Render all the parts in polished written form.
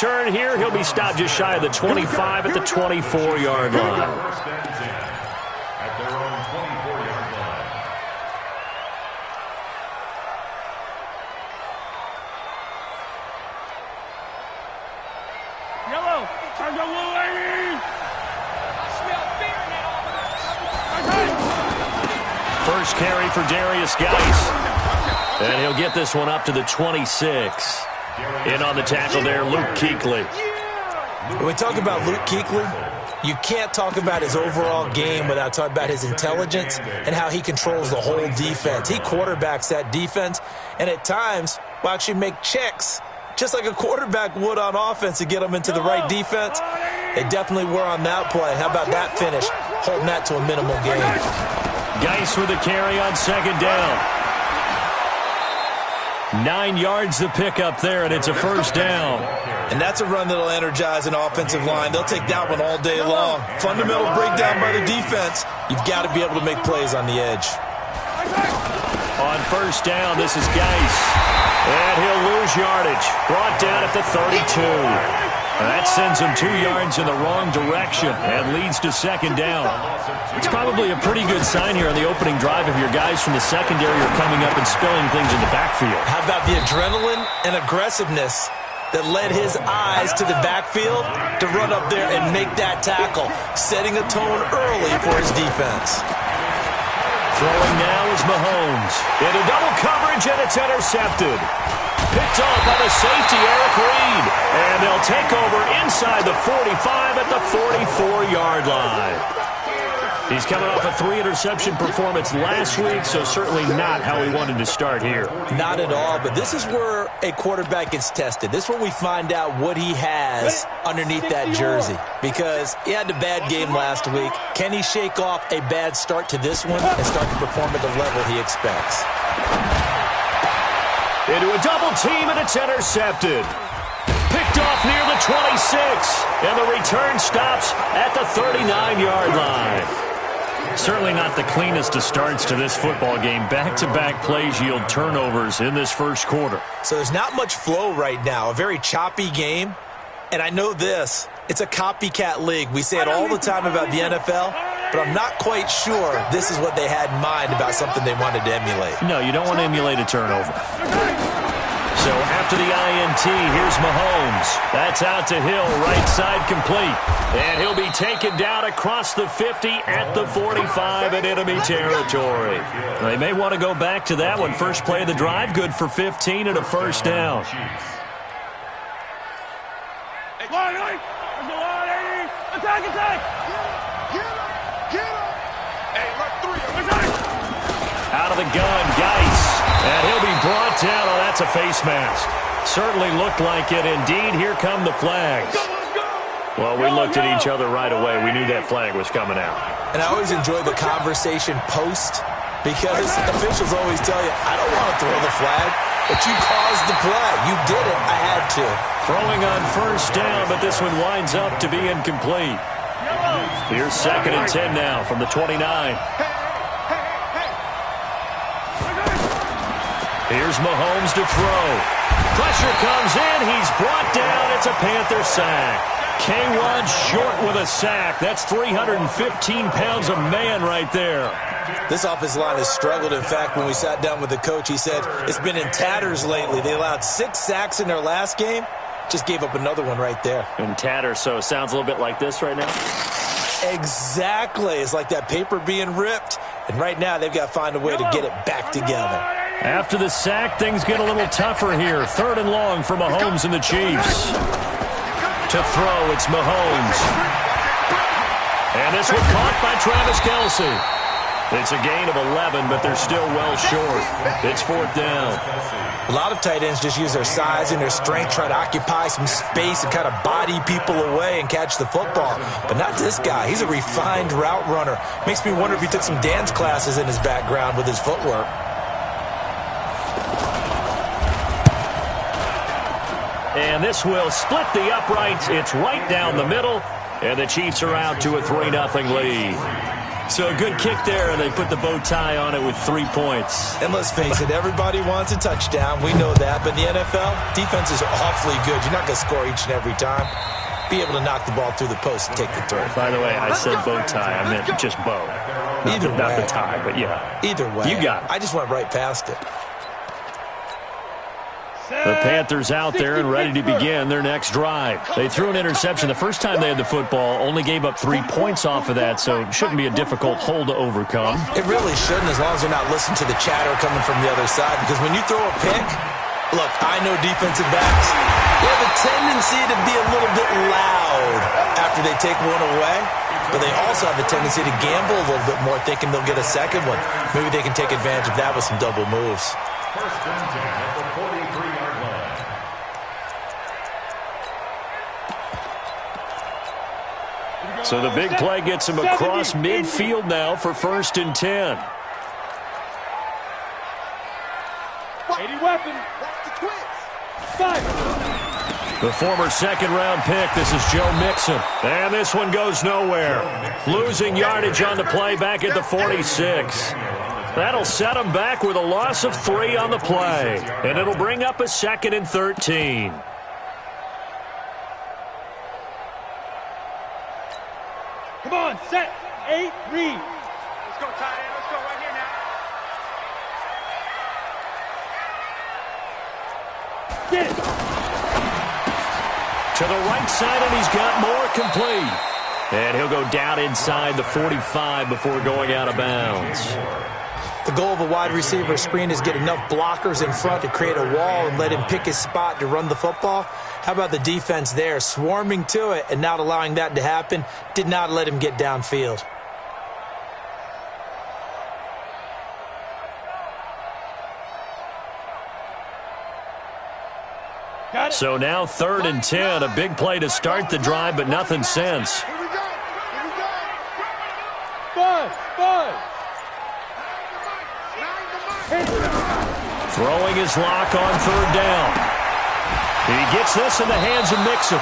return here. He'll be stopped just shy of the 25 at the 24-yard line. First carry for Darius Geis. And he'll get this one up to the 26. In on the tackle there, Luke Kuechly. When we talk about Luke Kuechly, you can't talk about his overall game without talking about his intelligence and how he controls the whole defense. He quarterbacks that defense, and at times will actually make checks, just like a quarterback would on offense to get them into the right defense. They definitely were on that play. How about that finish? Holding that to a minimal gain. Geis with a carry on second down. 9 yards to pick up there, and it's a first down. And that's a run that'll energize an offensive line. They'll take that one all day long. Fundamental breakdown by the defense. You've got to be able to make plays on the edge. On first down, this is Geis. And he'll lose yardage. Brought down at the 32. That sends him 2 yards in the wrong direction and leads to second down. It's probably a pretty good sign here on the opening drive if your guys from the secondary are coming up and spilling things in the backfield. How about the adrenaline and aggressiveness that led his eyes to the backfield to run up there and make that tackle, setting a tone early for his defense. Throwing now is Mahomes. Into double coverage, and it's intercepted. Picked off by the safety, Eric Reed. And they'll take over inside the 45 at the 44-yard line. He's coming off a 3-interception performance last week, so certainly not how he wanted to start here. Not at all, but this is where a quarterback gets tested. This is where we find out what he has underneath that jersey, because he had a bad game last week. Can he shake off a bad start to this one and start to perform at the level he expects? Into a double team, and it's intercepted. Picked off near the 26, and the return stops at the 39-yard line. Certainly not the cleanest of starts to this football game. Back-to-back plays yield turnovers in this first quarter. So there's not much flow right now. A very choppy game. And I know this. It's a copycat league. We say it all the time about the NFL, but I'm not quite sure this is what they had in mind about something they wanted to emulate. No, you don't want to emulate a turnover. So after the INT, here's Mahomes. That's out to Hill, right side complete. And he'll be taken down across the 50 at the 45 in enemy territory. They may want to go back to that one. First play of the drive, good for 15 and a first down. Out of the gun, Geis. And he'll be brought down. Oh, that's a face mask. Certainly looked like it. Indeed, here come the flags. Well, we looked at each other right away. We knew that flag was coming out. And I always enjoy the conversation post, because officials always tell you, I don't want to throw the flag, but you caused the play. You did it. I had to. Throwing on first down, but this one winds up to be incomplete. Here's 2nd and 10 now from the 29. Here's Mahomes to throw. Pressure comes in. He's brought down. It's a Panther sack. K-Rod short with a sack. That's 315 pounds of man right there. This offensive line has struggled. In fact, when we sat down with the coach, he said it's been in tatters lately. They allowed 6 sacks in their last game. Just gave up another one right there. In tatters, so it sounds a little bit like this right now? Exactly. It's like that paper being ripped. And right now, they've got to find a way to get it back together. After the sack, things get a little tougher here. 3rd and long for Mahomes and the Chiefs. To throw, it's Mahomes. And this one caught by Travis Kelce. It's a gain of 11, but they're still well short. It's 4th down. A lot of tight ends just use their size and their strength, try to occupy some space and kind of body people away and catch the football. But not this guy. He's a refined route runner. Makes me wonder if he took some dance classes in his background with his footwork. And this will split the uprights. It's right down the middle, and the Chiefs are out to a 3-0 lead. So a good kick there, and they put the bow tie on it with 3 points. And let's face it, everybody wants a touchdown. We know that. But in the NFL, defense is awfully good. You're not going to score each and every time. Be able to knock the ball through the post and take the throw. By the way, I said bow tie. I meant just bow. Not the tie, but yeah. Either way. You got it. I just went right past it. The Panthers out there and ready to begin their next drive. They threw an interception the first time they had the football, only gave up 3 points off of that, so it shouldn't be a difficult hole to overcome. It really shouldn't, as long as you're not listening to the chatter coming from the other side, because when you throw a pick, look, I know defensive backs, they have a tendency to be a little bit loud after they take one away, but they also have a tendency to gamble a little bit more, thinking they'll get a second one. Maybe they can take advantage of that with some double moves. First and 10 at the 43-yard line. So the big play gets him across midfield now for 1st and 10. 80 weapon. The former second-round pick, this is Joe Mixon. And this one goes nowhere. Losing yardage on the play back at the 46. That'll set him back with a loss of 3 on the play. And it'll bring up a 2nd and 13. Come on, set, 8, read. Let's go, tight end. Let's go right here now. Get it. To the right side, and he's got more, complete. And he'll go down inside the 45 before going out of bounds. The goal of a wide receiver screen is get enough blockers in front to create a wall and let him pick his spot to run the football. How about the defense there, swarming to it and not allowing that to happen? Did not let him get downfield. So now 3rd and 10, a big play to start the drive, but nothing since. Here we go. Five. Throwing his lock on 3rd down. He gets this in the hands of Mixon.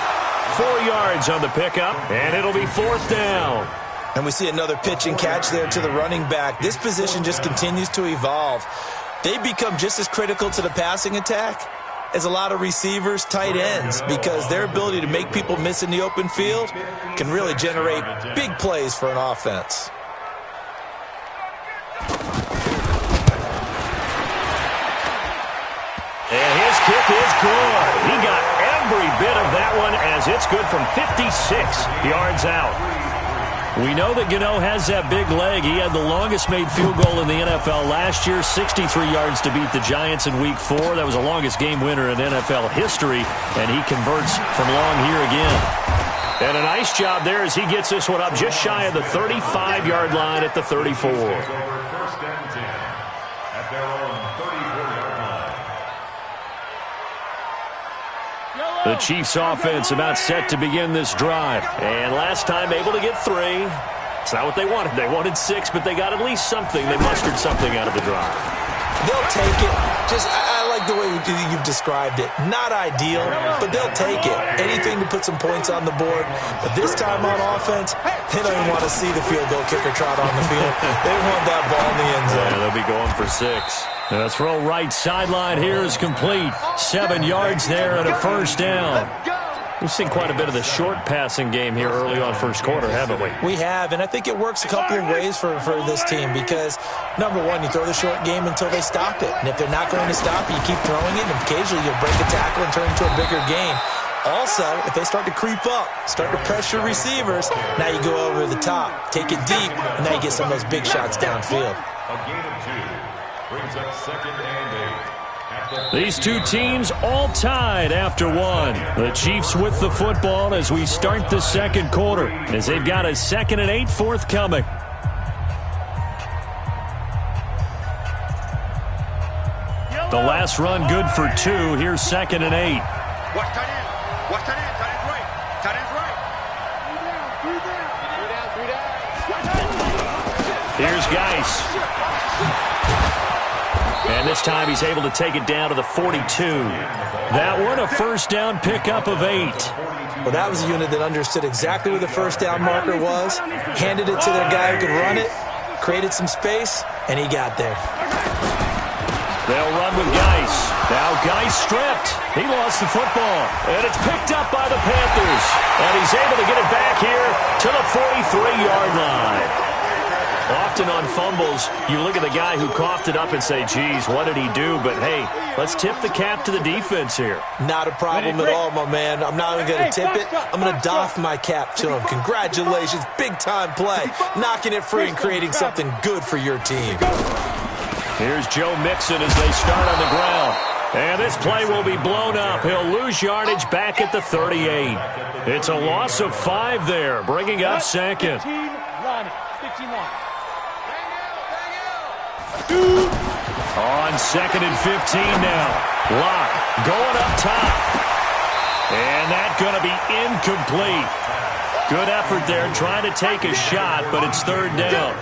4 yards on the pickup, and it'll be 4th down. And we see another pitch and catch there to the running back. This position just continues to evolve. They become just as critical to the passing attack as a lot of receivers, tight ends, because their ability to make people miss in the open field can really generate big plays for an offense. And his kick is good. He got every bit of that one as it's good from 56 yards out. We know that Gano has that big leg. He had the longest made field goal in the NFL last year, 63 yards to beat the Giants in Week 4. That was the longest game winner in NFL history, and he converts from long here again. And a nice job there as he gets this one up just shy of the 35-yard line at the 34. First and 10 at their own 34-yard line. The Chiefs offense about set to begin this drive. And last time able to get 3. It's not what they wanted. They wanted 6, but they got at least something. They mustered something out of the drive. They'll take it. I like the way you've described it. Not ideal, but they'll take it. Anything to put some points on the board. But this time on offense, they don't even want to see the field goal kicker trot on the field. They want that ball in the end zone. Yeah, they'll be going for 6. The throw right sideline here is complete. 7 yards there and a 1st down. We've seen quite a bit of the short passing game here early on first quarter, haven't we? We have, and I think it works a couple of ways for this team because, number one, you throw the short game until they stop it. And if they're not going to stop it, you keep throwing it, and occasionally you'll break a tackle and turn it into a bigger game. Also, if they start to creep up, start to pressure receivers, now you go over the top, take it deep, and now you get some of those big shots downfield. A gain of 2 brings up 2nd and 8. These two teams all tied after 1. The Chiefs with the football as we start the second quarter, as they've got a 2nd and 8 forthcoming. The last run good for 2. Here's 2nd and 8. Watch tight end. Watch tight end. Tight end's right. Tight end's right. 3 down. Here's Geis. And this time he's able to take it down to the 42. That one a first down pickup of 8. Well, that was a unit that understood exactly where the first down marker was, handed it to their guy who could run it, created some space, and he got there. They'll run with Geis. Now Geis stripped. He lost the football. And it's picked up by the Panthers. And he's able to get it back here to the 43-yard line. Often on fumbles, you look at the guy who coughed it up and say, geez, what did he do? But, hey, let's tip the cap to the defense here. Not a problem at all, my man. I'm not even going to tip it. I'm going to doff my cap to him. Congratulations. Big-time play. Knocking it free and creating something good for your team. Here's Joe Mixon as they start on the ground. And this play will be blown up. He'll lose yardage back at the 38. It's a loss of 5 there, bringing up second. 15 line. On 2nd and 15 now. Lock going up top. And that's going to be incomplete. Good effort there trying to take a shot, but it's 3rd down.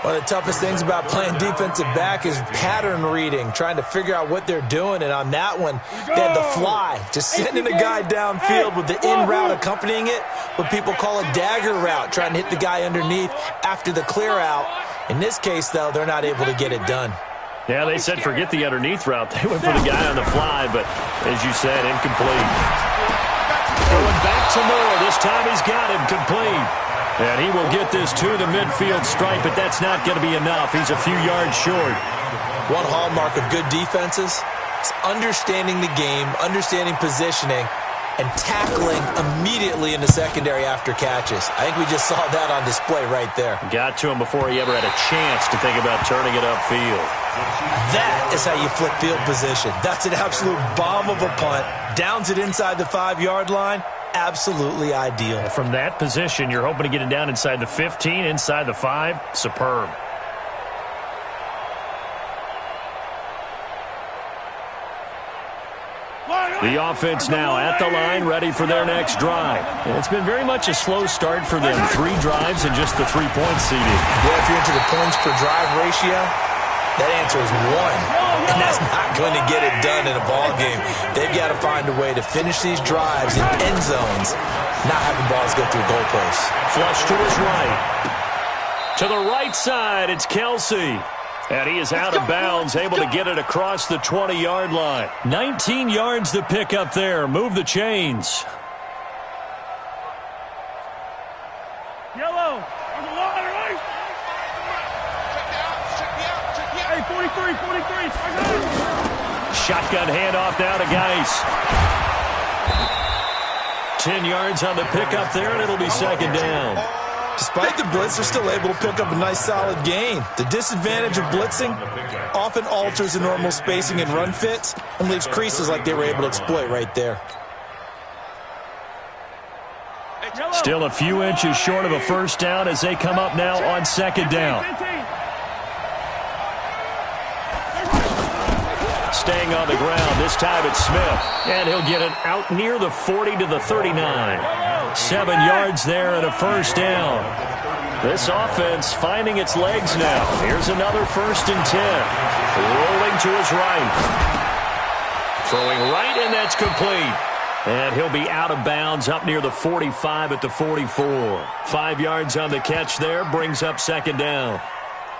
One of the toughest things about playing defensive back is pattern reading, trying to figure out what they're doing. And on that one, they had the fly, just sending a guy downfield with the in route accompanying it, what people call a dagger route, trying to hit the guy underneath after the clear out. In this case, though, they're not able to get it done. Yeah, they said forget the underneath route. They went for the guy on the fly, but as you said, incomplete. Going back to Moore. This time he's got him complete. And he will get this to the midfield stripe, but that's not going to be enough. He's a few yards short. One hallmark of good defenses is understanding the game, understanding positioning, and tackling immediately in the secondary after catches. I think we just saw that on display right there. Got to him before he ever had a chance to think about turning it upfield. That is how you flip field position. That's an absolute bomb of a punt. Downs it inside the 5-yard line. Absolutely ideal. From that position, you're hoping to get it down inside the 15, inside the 5. Superb. The offense now at the line, ready for their next drive. And it's been very much a slow start for them. 3 drives and just the 3 points seeded. Yeah, if you're into the points per drive ratio, that answer is 1. And that's not going to get it done in a ball game. They've got to find a way to finish these drives in end zones, not having balls go through goalposts. Flush to his right. To the right side, it's Kelsey. And he is out of bounds, able to get it across the 20-yard line. 19 yards to pick up there. Move the chains. Yellow. On the line, right? Hey, 43. Shotgun handoff now to Geis. 10 yards on the pickup there, and it'll be 2nd down. Despite the blitz, they're still able to pick up a nice solid gain. The disadvantage of blitzing often alters the normal spacing and run fits and leaves creases like they were able to exploit right there. Still a few inches short of a first down as they come up now on 2nd down. Staying on the ground, this time it's Smith. And he'll get it out near the 40 to the 39. 7 yards there and a first down. This offense finding its legs now. Here's another 1st and 10. Rolling to his right. Throwing right, and that's complete. And he'll be out of bounds up near the 45 at the 44. 5 yards on the catch there, brings up 2nd down.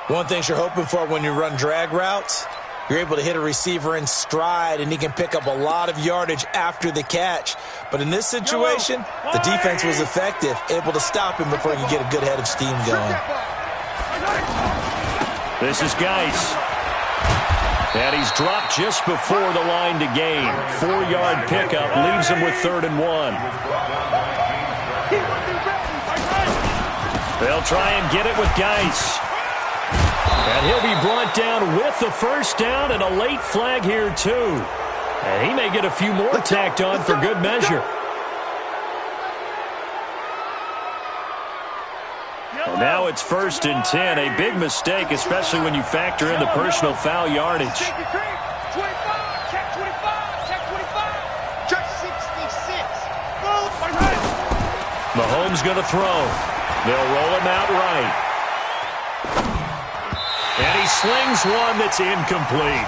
One thing you're hoping for when you run drag routes, you're able to hit a receiver in stride, and he can pick up a lot of yardage after the catch. But in this situation, the defense was effective, able to stop him before he could get a good head of steam going. This is Geis. And he's dropped just before the line to gain. 4-yard pickup leaves him with 3rd and 1. They'll try and get it with Geis. And he'll be brought down with the first down and a late flag here, too. And he may get a few more tacked on for good measure. And now it's 1st and 10. A big mistake, especially when you factor in the personal foul yardage. Check 25, check 66. Mahomes going to throw. They'll roll him out right. And he slings one that's incomplete.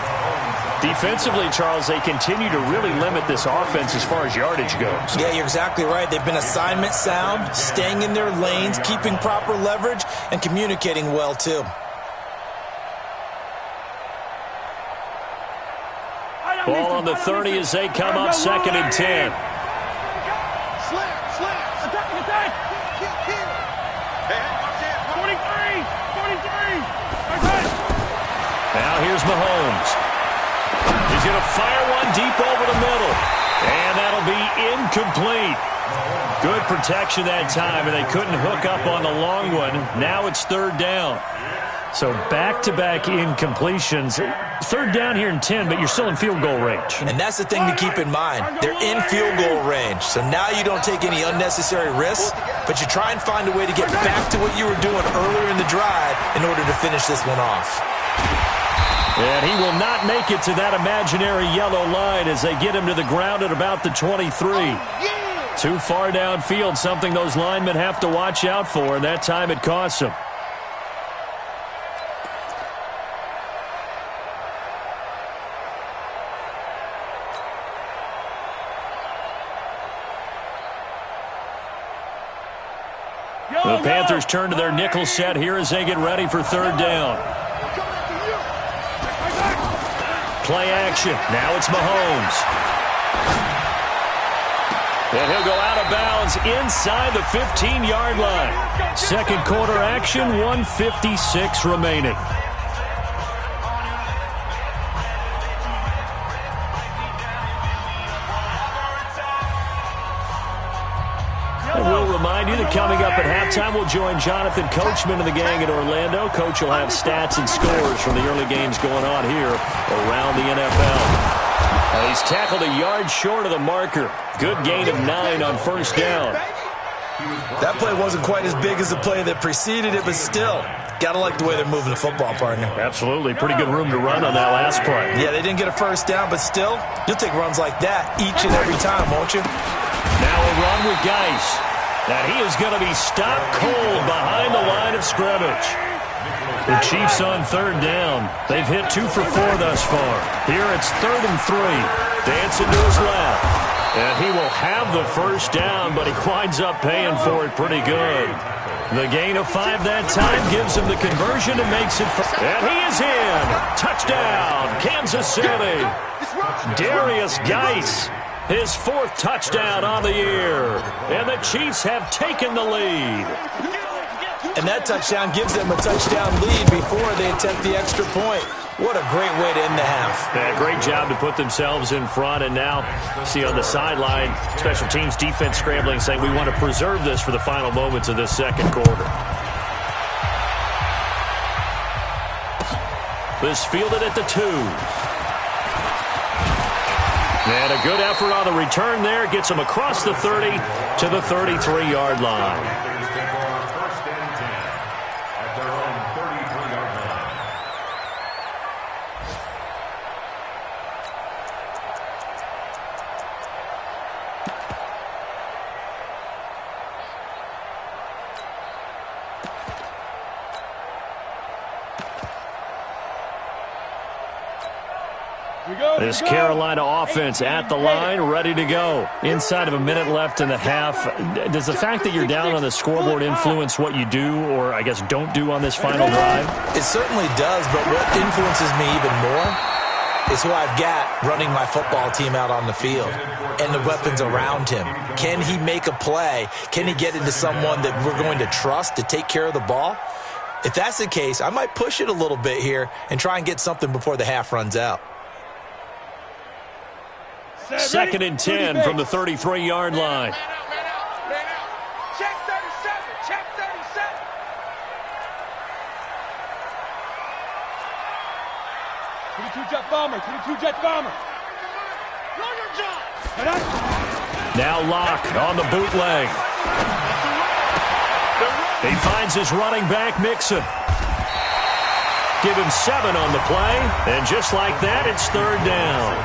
Defensively, Charles, they continue to really limit this offense as far as yardage goes. Yeah, you're exactly right. They've been assignment sound, staying in their lanes, keeping proper leverage, and communicating well, too. Ball on the 30 as they come up 2nd and 10. Attack! 43! Now here's Mahomes. He's going to fire one deep over the middle. And that'll be incomplete. Good protection that time, and they couldn't hook up on the long one. Now it's 3rd down. So back-to-back incompletions. 3rd down here in 10, but you're still in field goal range. And that's the thing to keep in mind. They're in field goal range. So now you don't take any unnecessary risks, but you try and find a way to get back to what you were doing earlier in the drive in order to finish this one off. And he will not make it to that imaginary yellow line as they get him to the ground at about the 23. Too far downfield, something those linemen have to watch out for, and that time it costs them. The Panthers turn to their nickel set here as they get ready for 3rd down. Play action. Now it's Mahomes. And he'll go out of bounds inside the 15-yard line. 2nd quarter action, 1:56 remaining. We'll remind you that coming up at halftime, we'll join Jonathan Coachman and the gang in Orlando. Coach will have stats and scores from the early games going on here around the NFL. He's tackled a yard short of the marker. Good gain of 9 on 1st down. That play wasn't quite as big as the play that preceded it, but still, got to like the way they're moving the football, partner. Absolutely. Pretty good room to run on that last play. Yeah, they didn't get a 1st down, but still, you'll take runs like that each and every time, won't you? Now a run with Geis. And he is going to be stopped cold behind the line of scrimmage. The Chiefs on 3rd down. They've hit 2 for 4 thus far. Here it's 3rd and 3. Dancing to his left. And he will have the 1st down, but he winds up paying for it pretty good. The gain of 5 that time gives him the conversion and makes it. And he is in. Touchdown, Kansas City. Darius Geis. His 4th touchdown on the year. And the Chiefs have taken the lead. And that touchdown gives them a touchdown lead before they attempt the extra point. What a great way to end the half. Yeah, great job to put themselves in front. And now, see on the sideline, special teams defense scrambling, saying we want to preserve this for the final moments of this 2nd quarter. This fielded at the 2. And a good effort on the return there. Gets him across the 30 to the 33-yard line. This Carolina offense at the line, ready to go. Inside of a minute left in the half. Does the fact that you're down on the scoreboard influence what you do, or I guess don't do on this final drive? It certainly does, but what influences me even more is who I've got running my football team out on the field and the weapons around him. Can he make a play? Can he get into someone that we're going to trust to take care of the ball? If that's the case, I might push it a little bit here and try and get something before the half runs out. 2nd and 10 from the 33-yard line. Check 37. Check 37. 22 jet bomber. 22 jet bomber. Now Locke on the bootleg. He finds his running back, Mixon. Give him 7 on the play. And just like that, it's 3rd down.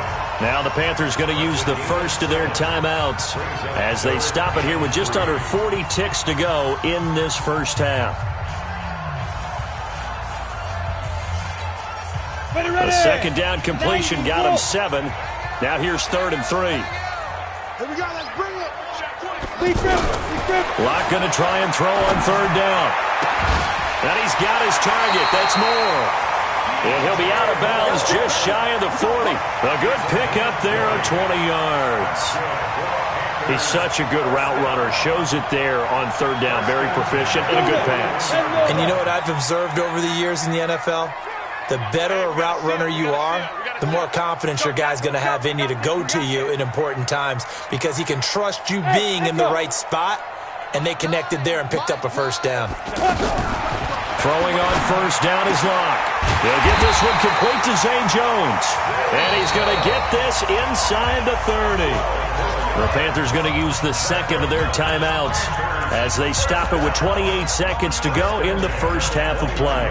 Now the Panthers going to use the first of their timeouts as they stop it here with just under 40 ticks to go in this first half. A second down completion got him 7. Now here's 3rd and 3. Here we go, let's bring it. Locke going to try and throw on 3rd down. And he's got his target. That's Moore. And he'll be out of bounds just shy of the 40. A good pickup there of 20 yards. He's such a good route runner. Shows it there on 3rd down. Very proficient and a good pass. And you know what I've observed over the years in the NFL? The better a route runner you are, the more confidence your guy's going to have in you to go to you in important times because he can trust you being in the right spot, and they connected there and picked up a 1st down. Throwing on 1st down is Locke. He'll get this one complete to Zay Jones. And he's going to get this inside the 30. The Panthers going to use the 2nd of their timeouts as they stop it with 28 seconds to go in the first half of play.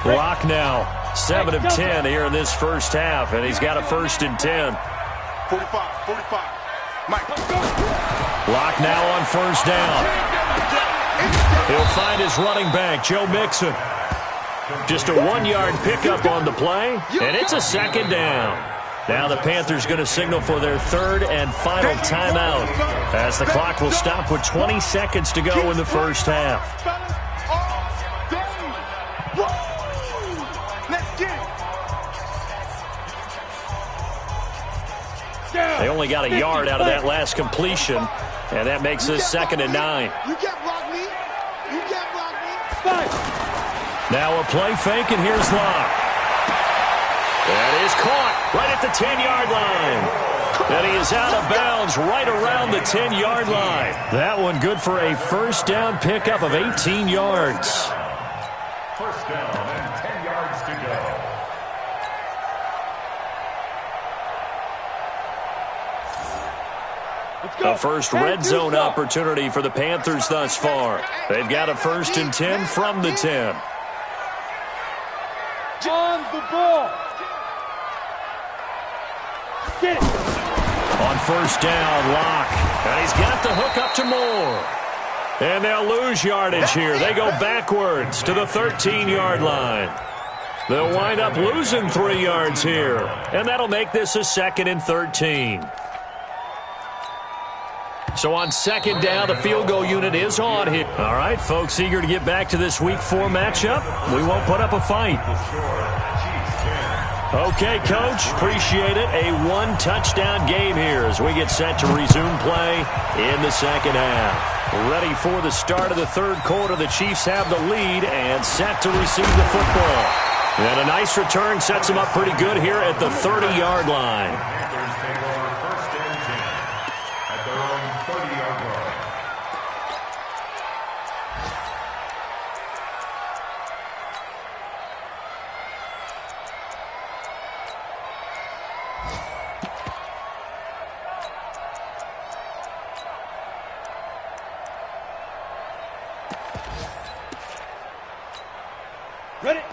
Locke now 7 of 10 here in this first half, and he's got a 1st and 10. 45. Mike. Locke now on 1st down. He'll find his running back, Joe Mixon. Just a 1-yard pickup on the play, and it's a 2nd down. Now the Panthers going to signal for their 3rd and final timeout as the clock will stop with 20 seconds to go in the first half. They only got a yard out of that last completion, and that makes this 2nd and 9. You can't block me. You can't block me. Now a play fake, and here's Locke. That is caught right at the 10-yard line. And he is out of bounds right around the 10-yard line. That one good for a 1st down pickup of 18 yards. 1st down and 10 yards to go. The first red zone opportunity for the Panthers thus far. They've got a 1st and 10 from the 10. On the ball. Get it. On 1st down, Locke. And he's got the hook up to Moore. And they'll lose yardage here. They go backwards to the 13-yard line. They'll wind up losing 3 yards here. And that'll make this a 2nd and 13. So on 2nd down, the field goal unit is on here. All right, folks, eager to get back to this Week 4 matchup. We won't put up a fight. Okay, Coach, appreciate it. A 1-touchdown game here as we get set to resume play in the 2nd half. Ready for the start of the 3rd quarter. The Chiefs have the lead and set to receive the football. And a nice return sets them up pretty good here at the 30-yard line.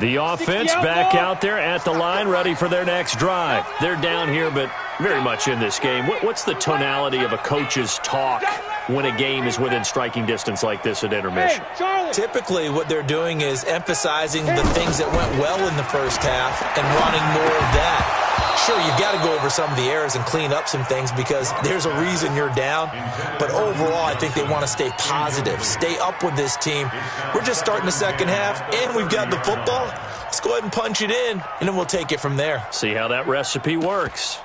The offense back out there at the line, ready for their next drive. They're down here, but very much in this game. What's the tonality of a coach's talk when a game is within striking distance like this at intermission? Typically, what they're doing is emphasizing the things that went well in the first half and wanting more of that. Sure, you've got to go over some of the errors and clean up some things because there's a reason you're down. But overall, I think they want to stay positive, stay up with this team. We're just starting the 2nd half, and we've got the football. Let's go ahead and punch it in, and then we'll take it from there. See how that recipe works.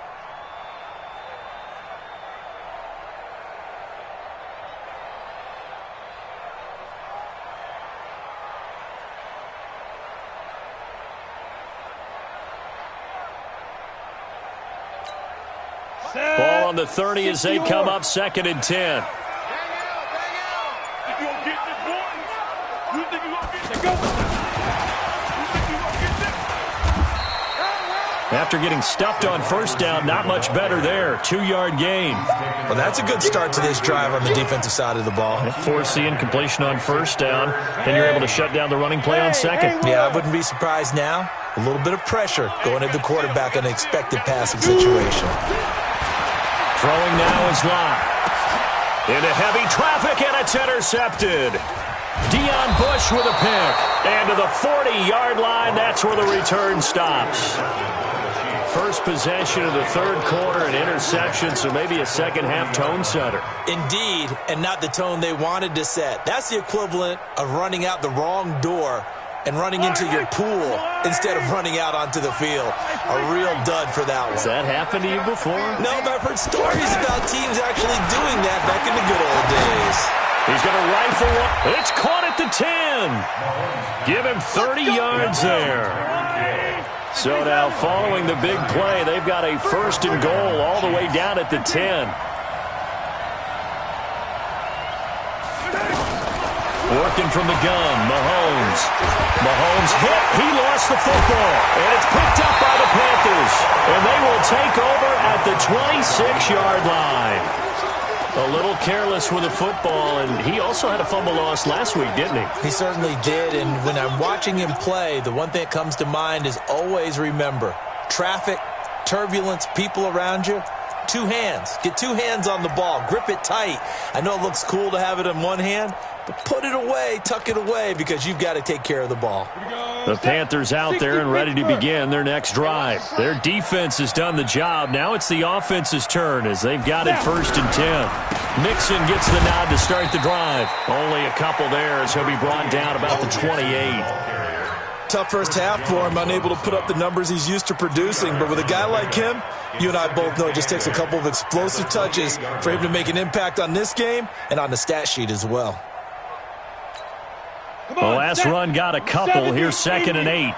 Ball on the 30 as they come up 2nd and 10. After getting stuffed on 1st down, not much better there. 2-yard gain. Well, that's a good start to this drive on the defensive side of the ball. Force the incompletion on 1st down, and you're able to shut down the running play on 2nd. Yeah, I wouldn't be surprised now. A little bit of pressure going at the quarterback in an expected passing situation. Throwing now is Locke. Into heavy traffic, and it's intercepted. Deion Bush with a pick. And to the 40-yard line, that's where the return stops. First possession of the third quarter, an interception, so maybe a second-half tone setter. Indeed, and not the tone they wanted to set. That's the equivalent of running out the wrong door and running into your pool instead of running out onto the field. A real dud for that one. Has that happened to you before? No, but I've heard stories about teams actually doing that back in the good old days. He's going to rifle one. It's caught at the 10. Give him 30 yards there. So now following the big play, they've got a first and goal all the way down at the 10. Working from the gun, Mahomes. Mahomes hit. He lost the football. And it's picked up by the Panthers. And they will take over at the 26-yard line. A little careless with the football, and he also had a fumble loss last week, didn't he? He certainly did, and when I'm watching him play, the one thing that comes to mind is always remember, traffic, turbulence, people around you, two hands. Get two hands on the ball. Grip it tight. I know it looks cool to have it in one hand, but put it away, tuck it away, because you've got to take care of the ball. The Panthers out there and ready to begin their next drive. Their defense has done the job. Now it's the offense's turn as they've got it first and 10. Mixon gets the nod to start the drive. Only a couple there as he'll be brought down about the 28. Tough first half for him, unable to put up the numbers he's used to producing. But with a guy like him, you and I both know it just takes a couple of explosive touches for him to make an impact on this game and on the stat sheet as well. The last run got a couple. Here's 2nd and 8.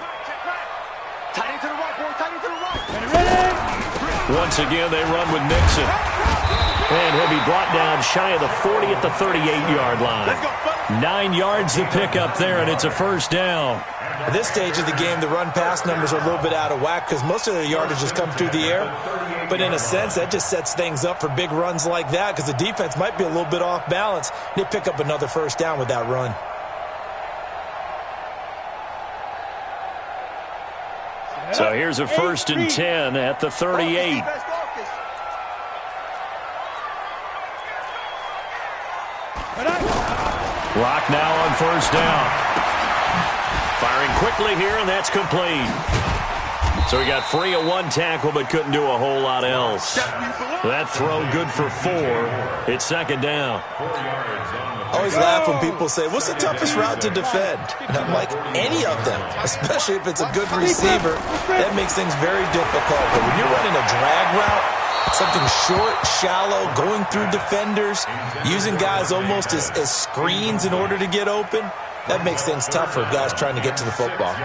Once again, they run with Mixon. And he'll be brought down shy of the 40 at the 38-yard line. 9 yards to pick up there, and it's a first down. At this stage of the game, the run-pass numbers are a little bit out of whack because most of the yardage has come through the air. But in a sense, that just sets things up for big runs like that because the defense might be a little bit off balance. They pick up another first down with that run. So here's a first and 10 at the 38. Rock now on first down. Firing quickly here, and that's complete. So he got free of one tackle, but couldn't do a whole lot else. That throw good for 4. It's 2nd down. I always laugh when people say, what's the toughest route to defend? And I'm like, any of them, especially if it's a good receiver. That makes things very difficult. But when you're running a drag route, something short, shallow, going through defenders, using guys almost as screens in order to get open, that makes things tough for guys trying to get to the football.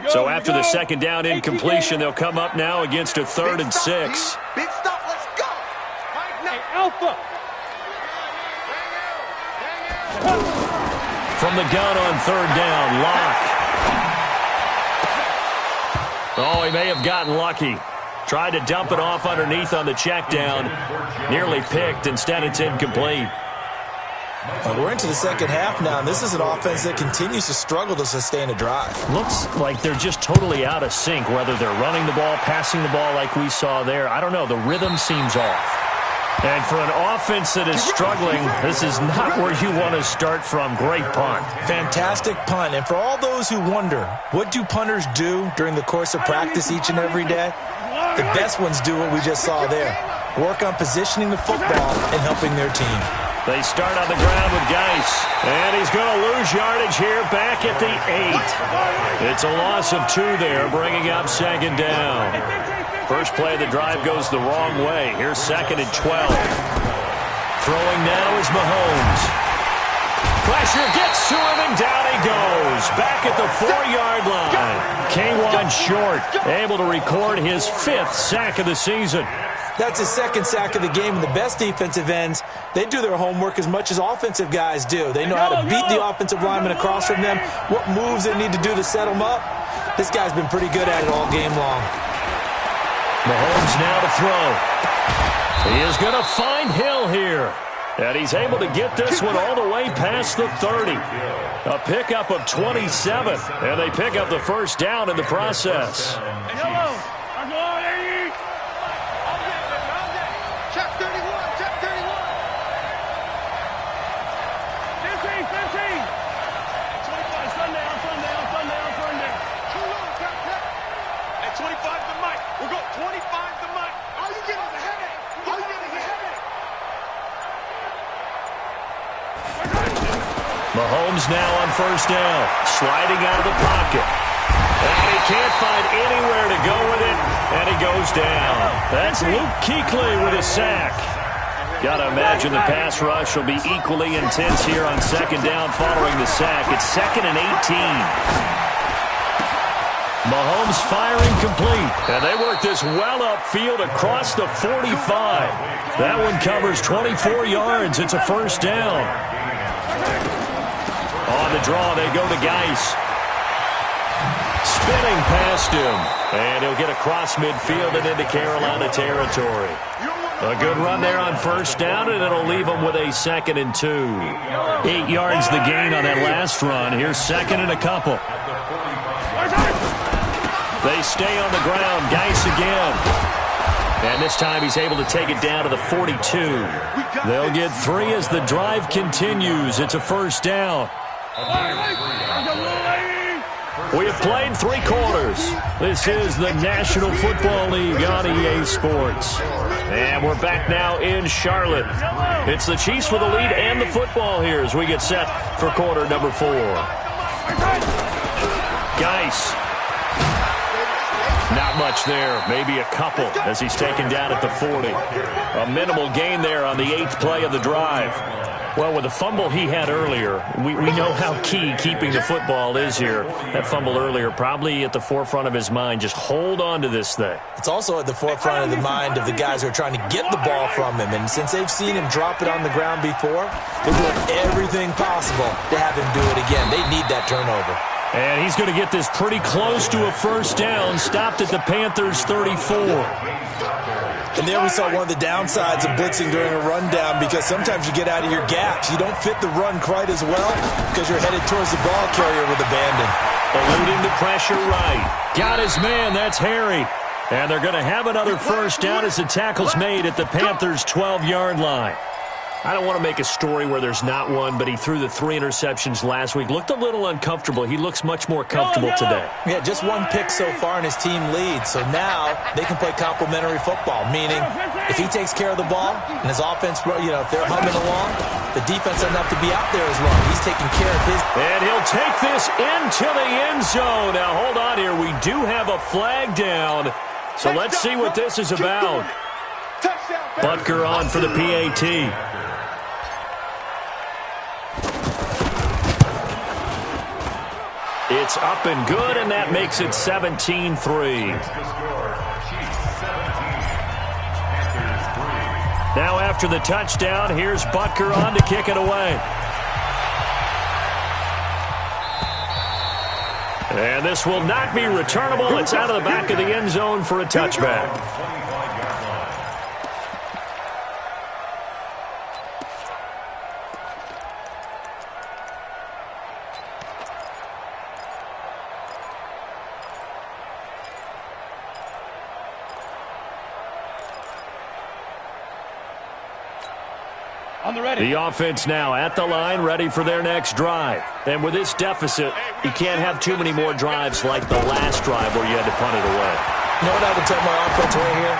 So after the second down incompletion, they'll come up now against a 3rd and 6. Big stop, let's go. Hey, Alpha. From the gun on 3rd down, Locke. Oh, he may have gotten lucky. Tried to dump it off underneath on the check down. Nearly picked. Instead, it's incomplete. We're into the second half now, and this is an offense that continues to struggle to sustain a drive. Looks like they're just totally out of sync, whether they're running the ball, passing the ball like we saw there. I don't know. The rhythm seems off. And for an offense that is struggling, this is not where you want to start from. Great punt. Fantastic punt. And for all those who wonder, what do punters do during the course of practice each and every day? The best ones do what we just saw there. Work on positioning the football and helping their team. They start on the ground with Geis. And he's going to lose yardage here back at the 8. It's a loss of 2 there, bringing up 2nd down. First play of the drive goes the wrong way. Here's 2nd and 12. Throwing now is Mahomes. Pressure gets to him, and down he goes. Back at the 4-yard line. K1 short, able to record his 5th sack of the season. That's his 2nd sack of the game, and the best defensive ends, they do their homework as much as offensive guys do. They know how to beat the offensive lineman across from them, what moves they need to do to set them up. This guy's been pretty good at it all game long. Mahomes now to throw. He is going to find Hill here. And he's able to get this one all the way past the 30. A pickup of 27. And they pick up the first down in the process. Check 31, check 31. 15, 15. 25, sundown. Too long, check. At 25 the mic. We're going 25 the mic. Are you getting a headache? Are you getting a headache? Mahomes now on first down, sliding out of the pocket. And he can't find anywhere to go with it, and he goes down. That's Luke Kuechly with a sack. Got to imagine the pass rush will be equally intense here on second down following the sack. It's 2nd and 18. Mahomes firing complete, and they work this well upfield across the 45. That one covers 24 yards. It's a first down. On the draw, they go to Geis. Spinning past him, and he'll get across midfield and into Carolina territory. A good run there on first down, and it'll leave them with a 2nd and 2. 8 yards the gain on that last run. Here's 2nd and a couple. They stay on the ground. Geis again. And this time he's able to take it down to the 42. They'll get 3 as the drive continues. It's a first down. We have played 3 quarters. This is the National Football League on EA Sports. And we're back now in Charlotte. It's the Chiefs with the lead and the football here as we get set for quarter number 4. Geis. Not much there, maybe a couple as he's taken down at the 40. A minimal gain there on the 8th play of the drive. Well, with the fumble he had earlier, we know how key keeping the football is here. That fumble earlier probably at the forefront of his mind. Just hold on to this thing. It's also at the forefront of the mind of the guys who are trying to get the ball from him. And since they've seen him drop it on the ground before, they're doing everything possible to have him do it again. They need that turnover. And he's going to get this pretty close to a first down, stopped at the Panthers' 34. And there we saw one of the downsides of blitzing during a rundown, because sometimes you get out of your gaps. You don't fit the run quite as well because you're headed towards the ball carrier with abandon. Eluding the pressure right. Got his man, that's Harry. And they're going to have another first down as the tackle's made at the Panthers' 12-yard line. I don't want to make a story where there's not one, but he threw the 3 interceptions last week. Looked a little uncomfortable. He looks much more comfortable today. Yeah, just 1 pick so far and his team leads. So now they can play complementary football, meaning if he takes care of the ball and his offense, if they're humming along, the defense doesn't have to be out there as long. He's taking care of his. And he'll take this into the end zone. Now, hold on here. We do have a flag down. So let's see what this is about. Butker on for the PAT. It's up and good, and that makes it 17-3. Now after the touchdown, here's Butker on to kick it away. And this will not be returnable. It's out of the back of the end zone for a touchback. The offense now at the line, ready for their next drive. And with this deficit, you can't have too many more drives like the last drive where you had to punt it away. You know what I would tell my offense right here?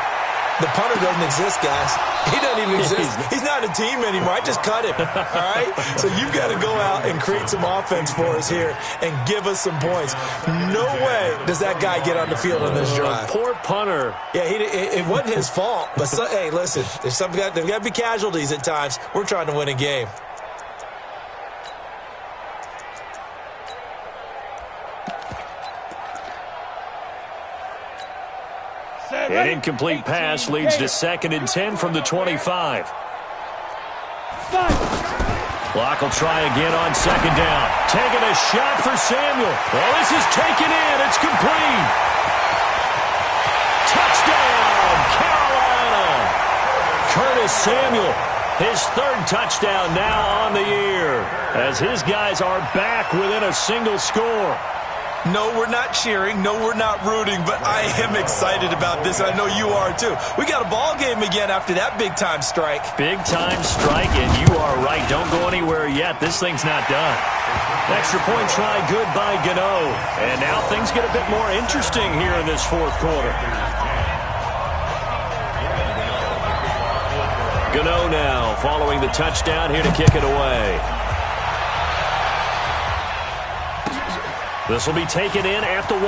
The punter doesn't exist, guys. He doesn't even exist. He's not a team anymore. I just cut him, all right? So you've got to go out and create some offense for us here and give us some points. No way does that guy get on the field on this drive. Poor punter. Yeah, it wasn't his fault. But, hey, listen, there's there's got to be casualties at times. We're trying to win a game. An incomplete pass leads to 2nd and 10 from the 25. Block will try again on 2nd down. Taking a shot for Samuel. Well, this is taken in. It's complete. Touchdown, Carolina. Curtis Samuel His third touchdown now on the year, as his guys are back within a single score. No, we're not cheering. No, we're not rooting, but I am excited about this. I know you are, too. We got a ball game again after that big-time strike. Big-time strike, and you are right. Don't go anywhere yet. This thing's not done. Extra point try good by Gano. And now things get a bit more interesting here in this fourth quarter. Gano now following the touchdown here to kick it away. This will be taken in at the 1.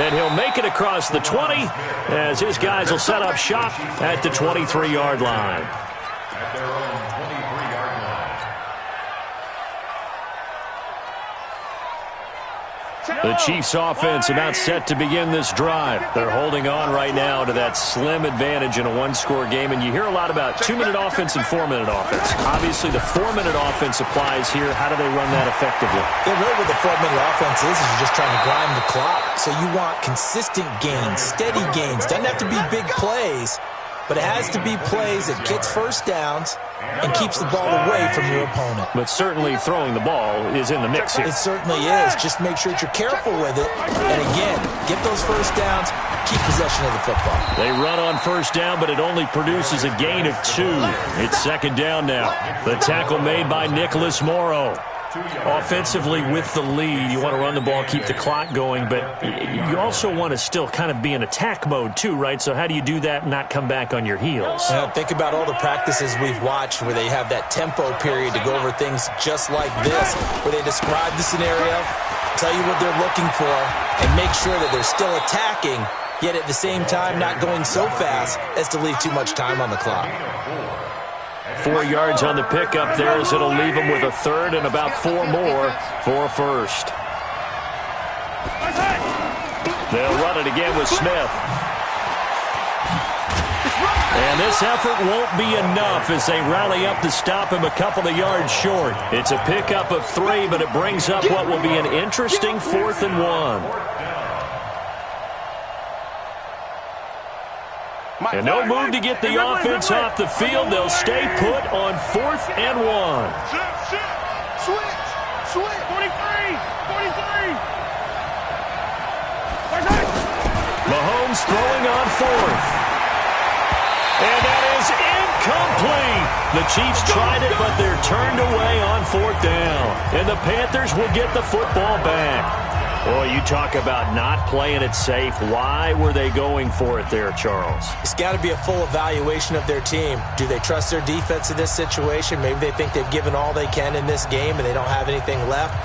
And he'll make it across the 20 as his guys will set up shop at the 23-yard line. At their own 23-yard line. The Chiefs offense about set to begin this drive. They're holding on right now to that slim advantage in a one-score game, and you hear a lot about 2-minute offense and 4-minute offense. Obviously, the 4-minute offense applies here. How do they run that effectively? Yeah, really what the 4-minute offense is you're just trying to grind the clock. So you want consistent gains, steady gains. Doesn't have to be big plays, but it has to be plays that gets first downs and keeps the ball away from your opponent. But certainly throwing the ball is in the mix here. It certainly is. Just make sure that you're careful with it. And again, get those first downs, keep possession of the football. They run on first down, but it only produces a gain of 2. It's second down now. The tackle made by Nicholas Morrow. Offensively with the lead, you want to run the ball, keep the clock going, but you also want to still kind of be in attack mode too, right? So how do you do that and not come back on your heels? Think about all the practices we've watched where they have that tempo period to go over things just like this, where they describe the scenario, tell you what they're looking for, and make sure that they're still attacking, yet at the same time not going so fast as to leave too much time on the clock. 4 yards on the pickup there as it'll leave them with a third and about 4 more for a first. They'll run it again with Smith. And this effort won't be enough as they rally up to stop him a couple of yards short. It's a pickup of 3, but it brings up what will be an interesting 4th and 1. And no move to get the offense off the field. They'll stay put on 4th and 1. Switch. 43. Mahomes throwing on 4th. And that is incomplete. The Chiefs tried it, but they're turned away on 4th down. And the Panthers will get the football back. Boy, you talk about not playing it safe. Why were they going for it there, Charles? It's got to be a full evaluation of their team. Do they trust their defense in this situation? Maybe they think they've given all they can in this game and they don't have anything left.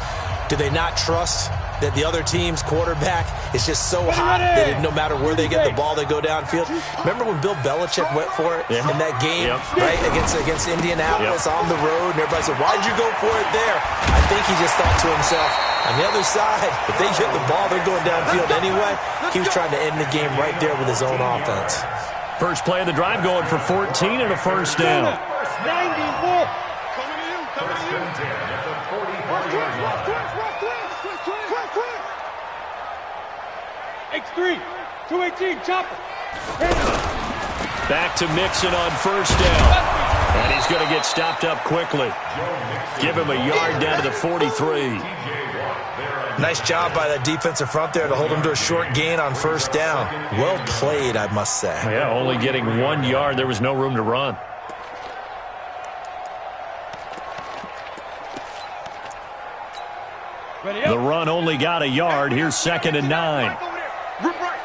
Do they not trust that the other team's quarterback is just so hot that no matter where they get the ball, they go downfield? Remember when Bill Belichick went for it in that game, right, against Indianapolis on the road, and everybody said, why'd you go for it there? I think he just thought to himself, on the other side, if they get the ball, they're going downfield anyway. He was trying to end the game right there with his own offense. First play of the drive going for 14 and a first down. 94. Coming to you. At the 44-yard line. X3. 218. Chopper. Back to Mixon on first down. And he's going to get stopped up quickly. Give him a yard down to the 43. Nice job by that defensive front there to hold him to a short gain on first down. Well played, I must say. Yeah, only getting 1 yard. There was no room to run. The run only got a yard. Here's 2nd and 9. Rip right.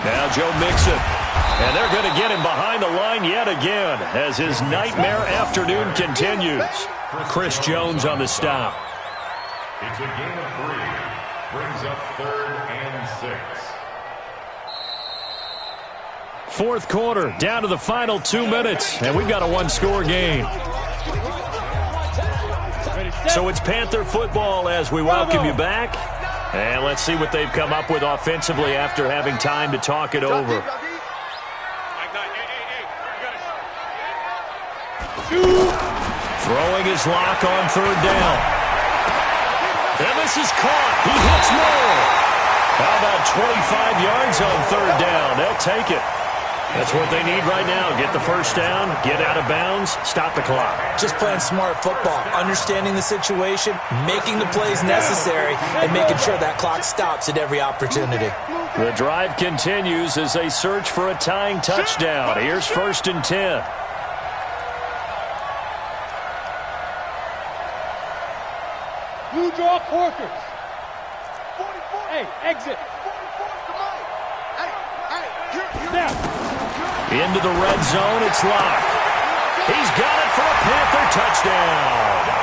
Now Joe Mixon. And they're going to get him behind the line yet again as his nightmare afternoon continues. Chris Jones on the stop. It's a gain of 3. Brings up 3rd and 6. Fourth quarter, down to the final 2 minutes, and we've got a one-score game. So it's Panther football as we welcome you back. And let's see what they've come up with offensively after having time to talk it over. Throwing his lock on 3rd down. And this is caught. He hits Moore. How about 25 yards on third down? They'll take it. That's what they need right now. Get the first down, get out of bounds, stop the clock. Just playing smart football, understanding the situation, making the plays necessary, and making sure that clock stops at every opportunity. The drive continues as they search for a tying touchdown. Here's 1st and 10. You draw quarters. 44. Hey, exit. 44 to Mike. Hey, Into the red zone, it's Locke. He's got it for a Panther touchdown.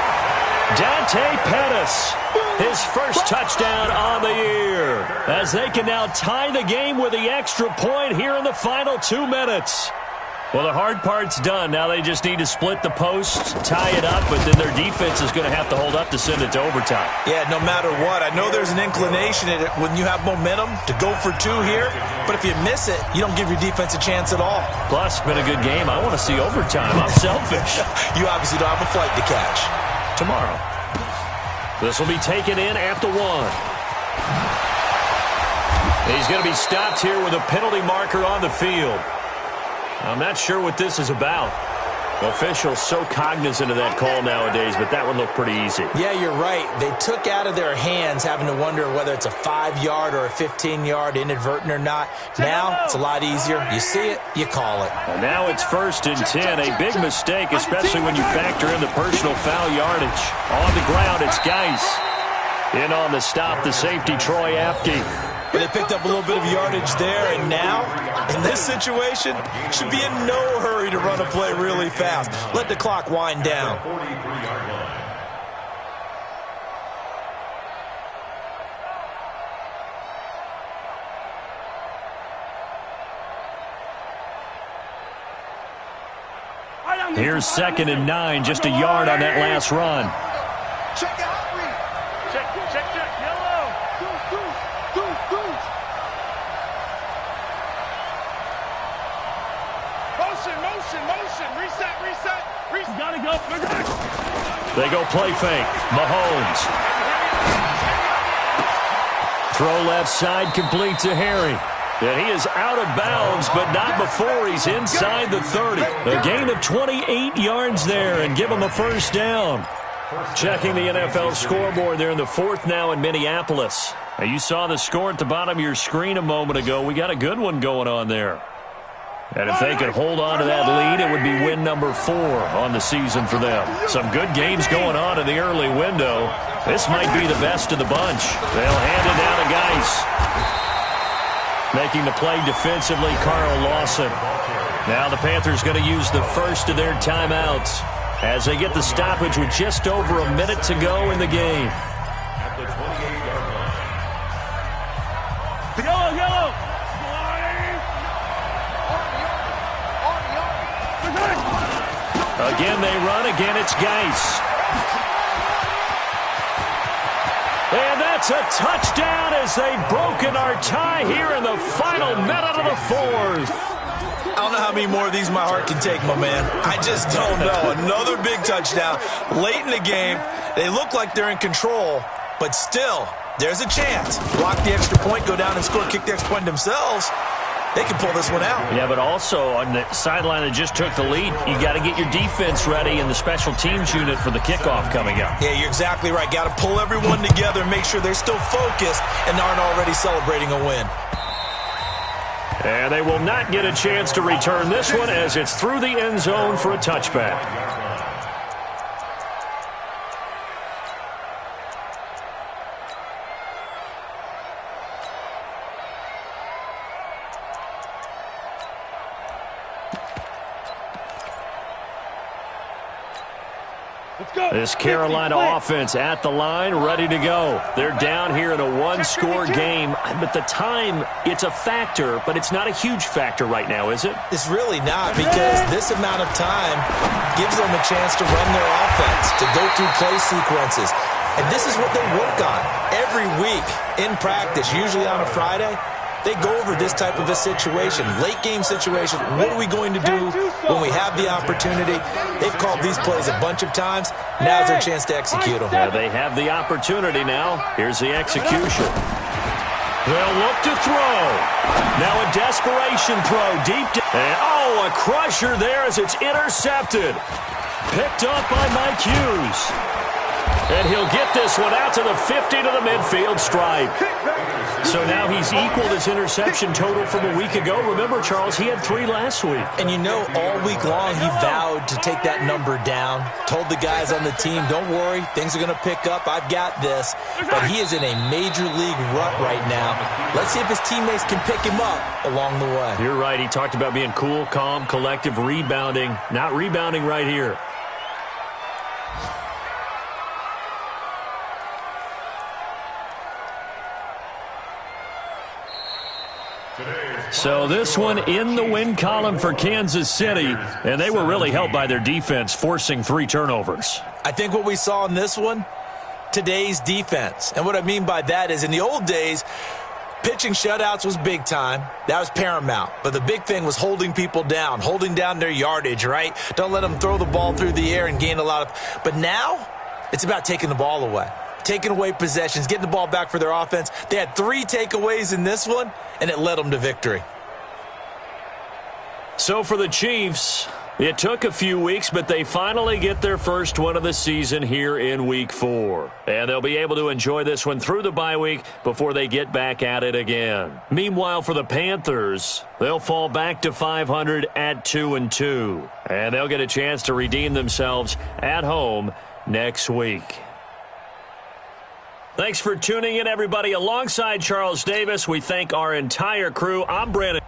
Dante Pettis, his first touchdown on the year, as they can now tie the game with the extra point here in the final 2 minutes. Well, the hard part's done. Now they just need to split the posts, tie it up, but then their defense is going to have to hold up to send it to overtime. Yeah, no matter what. I know there's an inclination when you have momentum to go for 2 here, but if you miss it, you don't give your defense a chance at all. Plus, it's been a good game. I want to see overtime. I'm selfish. You obviously don't have a flight to catch. Tomorrow. This will be taken in at the 1. He's going to be stopped here with a penalty marker on the field. I'm not sure what this is about. Officials so cognizant of that call nowadays, but that one looked pretty easy. Yeah, you're right. They took out of their hands having to wonder whether it's a 5-yard or a 15-yard inadvertent or not. Now it's a lot easier. You see it, you call it. And now it's 1st and 10. A big mistake, especially when you factor in the personal foul yardage. On the ground, it's Geis. In on the stop, the safety, Troy Apke. But they picked up a little bit of yardage there, and now, in this situation, should be in no hurry to run a play really fast. Let the clock wind down. Here's 2nd and 9, just a yard on that last run. check out. Check. Yellow. Goose. Motion. Reset. Gotta go. They go play fake. Mahomes. Throw left side, complete to Harry. And he is out of bounds, but not before he's inside the 30. A gain of 28 yards there and give him a first down. Checking the NFL scoreboard there in the 4th now in Minneapolis. Now you saw the score at the bottom of your screen a moment ago. We got a good one going on there. And if they could hold on to that lead, it would be win number 4 on the season for them. Some good games going on in the early window. This might be the best of the bunch. They'll hand it down to Geis. Making the play defensively, Carl Lawson. Now the Panthers going to use the first of their timeouts as they get the stoppage with just over a minute to go in the game. Yellow. Again they run. Again it's Geis. And that's a touchdown as they've broken our tie here in the final minute of the 4th. I don't know how many more of these my heart can take, my man. I just don't know. Another big touchdown late in the game. They look like they're in control, but still, there's a chance. Block the extra point, go down and score, kick the extra point themselves. They can pull this one out. Yeah, but also on the sideline that just took the lead, you got to get your defense ready and the special teams unit for the kickoff coming up. Yeah, you're exactly right. Got to pull everyone together and make sure they're still focused and aren't already celebrating a win. And they will not get a chance to return this one as it's through the end zone for a touchback. This Carolina offense at the line, ready to go. They're down here in a one-score game, but the time, it's a factor, but it's not a huge factor right now, is it? It's really not, because this amount of time gives them a chance to run their offense, to go through play sequences. And this is what they work on every week in practice, usually on a Friday. They go over this type of a situation, late game situation. What are we going to do when we have the opportunity? They've called these plays a bunch of times. Now's their chance to execute them. Yeah, they have the opportunity now. Here's the execution. They'll look to throw. Now a desperation throw deep. And, a crusher there as it's intercepted. Picked up by Mike Hughes. And he'll get this one out to the 50 to the midfield stripe. So now he's equaled his interception total from a week ago. Remember, Charles, he had 3 last week. And you know, all week long he vowed to take that number down. Told the guys on the team, don't worry, things are going to pick up. I've got this. But he is in a major league rut right now. Let's see if his teammates can pick him up along the way. You're right. He talked about being cool, calm, collective, rebounding. Not rebounding right here. So this one in the win column for Kansas City, and they were really helped by their defense, forcing 3 turnovers. I think what we saw in this one, today's defense. And what I mean by that is in the old days, pitching shutouts was big time. That was paramount. But the big thing was holding people down, holding down their yardage, right? Don't let them throw the ball through the air and gain a lot of. But now it's about taking the ball away. Taking away possessions, getting the ball back for their offense. They had 3 takeaways in this one, and it led them to victory. So for the Chiefs, it took a few weeks, but they finally get their first one of the season here in Week 4. And they'll be able to enjoy this one through the bye week before they get back at it again. Meanwhile, for the Panthers, they'll fall back to 500 at 2-2. And they'll get a chance to redeem themselves at home next week. Thanks for tuning in, everybody. Alongside Charles Davis, we thank our entire crew. I'm Brandon.